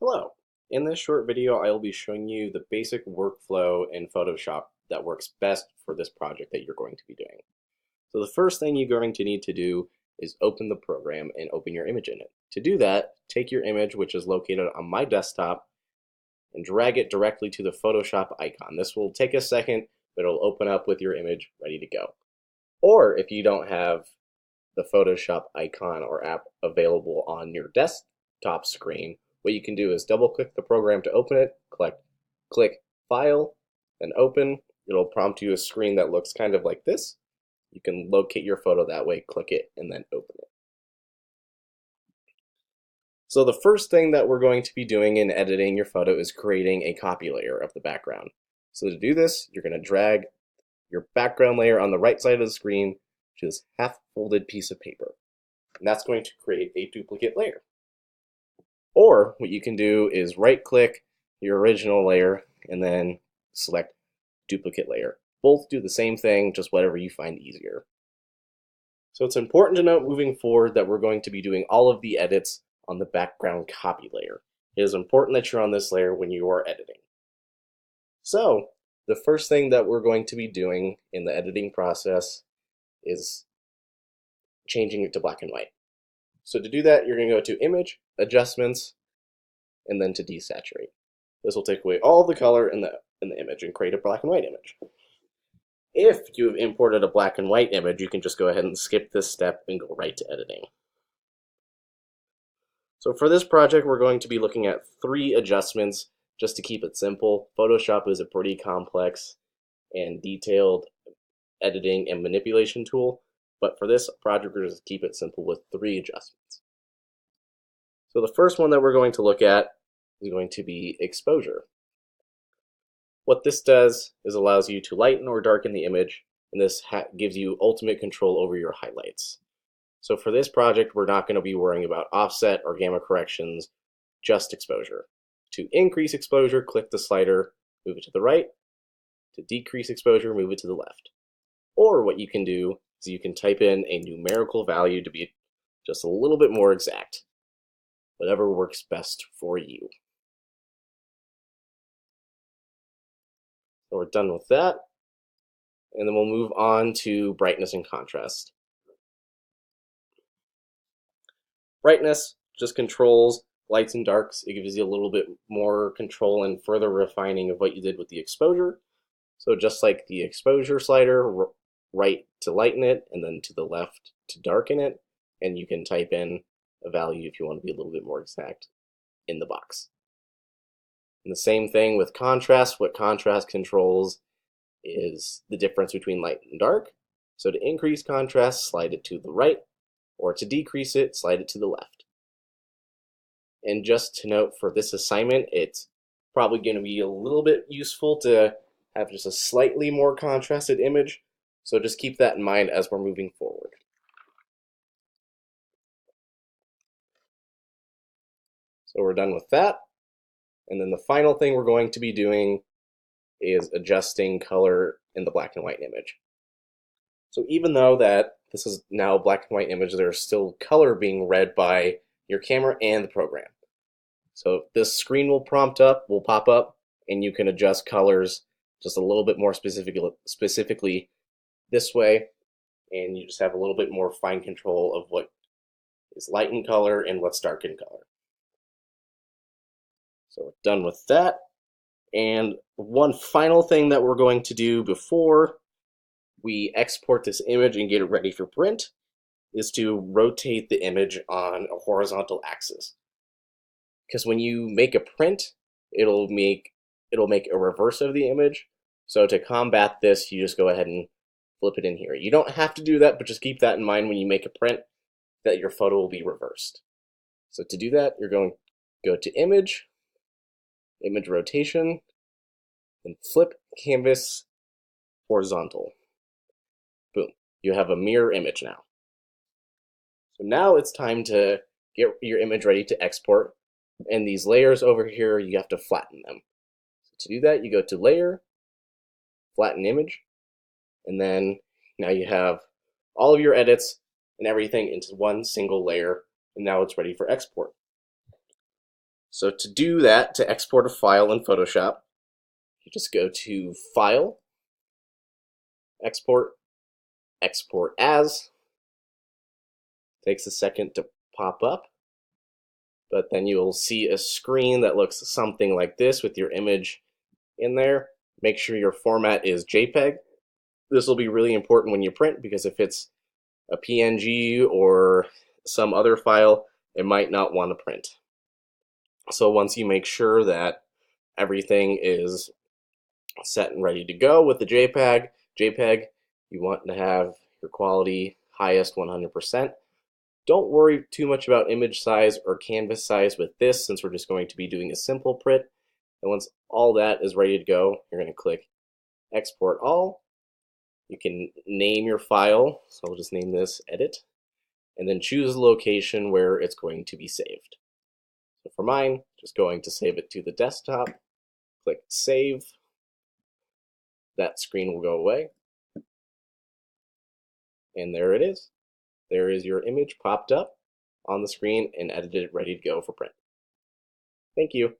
Hello. In this short video, I will be showing you the basic workflow in Photoshop that works best for this project that you're going to be doing. So the first thing you're going to need to do is open the program and open your image in it. To do that, take your image, which is located on my desktop, and drag it directly to the Photoshop icon. This will take a second, but it'll open up with your image ready to go. Or if you don't have the Photoshop icon or app available on your desktop screen, what you can do is double click the program to open it, click File, then Open. It'll prompt you a screen that looks kind of like this. You can locate your photo that way, click it, and then open it. So the first thing that we're going to be doing in editing your photo is creating a copy layer of the background. So to do this, you're going to drag your background layer on the right side of the screen to this half-folded piece of paper. And that's going to create a duplicate layer. Or what you can do is right-click your original layer and then select duplicate layer. Both do the same thing, just whatever you find easier. So it's important to note moving forward that we're going to be doing all of the edits on the background copy layer. It is important that you're on this layer when you are editing. So the first thing that we're going to be doing in the editing process is changing it to black and white. So to do that, you're going to go to Image, Adjustments, and then to Desaturate. This will take away all the color in the image and create a black and white image. If you have imported a black and white image, you can just go ahead and skip this step and go right to editing. So for this project, we're going to be looking at 3 adjustments just to keep it simple. Photoshop is a pretty complex and detailed editing and manipulation tool, but for this project, we're just keep it simple with 3 adjustments. So the first one that we're going to look at is going to be exposure. What this does is allows you to lighten or darken the image, and this gives you ultimate control over your highlights. So for this project, we're not going to be worrying about offset or gamma corrections, just exposure. To increase exposure, click the slider, move it to the right. To decrease exposure, move it to the left. Or what you can do is you can type in a numerical value to be just a little bit more exact. Whatever works best for you. So we're done with that. And then we'll move on to brightness and contrast. Brightness just controls lights and darks. It gives you a little bit more control and further refining of what you did with the exposure. So just like the exposure slider, right to lighten it and then to the left to darken it. And you can type in a value if you want to be a little bit more exact in the box. And the same thing with contrast. What contrast controls is the difference between light and dark. So to increase contrast, slide it to the right, or to decrease it, slide it to the left. And just to note for this assignment, it's probably going to be a little bit useful to have just a slightly more contrasted image. So just keep that in mind as we're moving forward. So we're done with that. And then the final thing we're going to be doing is adjusting color in the black and white image. So even though that this is now a black and white image, there's still color being read by your camera and the program. So this screen will pop up, and you can adjust colors just a little bit more specifically this way, and you just have a little bit more fine control of what is light in color and what's dark in color. So we're done with that. And one final thing that we're going to do before we export this image and get it ready for print is to rotate the image on a horizontal axis. Because when you make a print, it'll make a reverse of the image. So to combat this, you just go ahead and flip it in here. You don't have to do that, but just keep that in mind when you make a print that your photo will be reversed. So to do that, you're going to go to Image, Image Rotation, and flip Canvas Horizontal. Boom. You have a mirror image now. So now it's time to get your image ready to export. And these layers over here, you have to flatten them. So to do that, you go to Layer, Flatten Image, and then now you have all of your edits and everything into one single layer, and now it's ready for export. So to do that, to export a file in Photoshop, you just go to File, Export, Export As. Takes a second to pop up, but then you'll see a screen that looks something like this with your image in there. Make sure your format is JPEG. This will be really important when you print, because if it's a PNG or some other file, it might not want to print. So once you make sure that everything is set and ready to go with the JPEG, you want to have your quality highest 100%. Don't worry too much about image size or canvas size with this, since we're just going to be doing a simple print. And once all that is ready to go, you're going to click Export All. You can name your file, so I'll just name this Edit, and then choose the location where it's going to be saved. So for mine, just going to save it to the desktop, click Save. That screen will go away. And there it is. There is your image popped up on the screen and edited, ready to go for print. Thank you.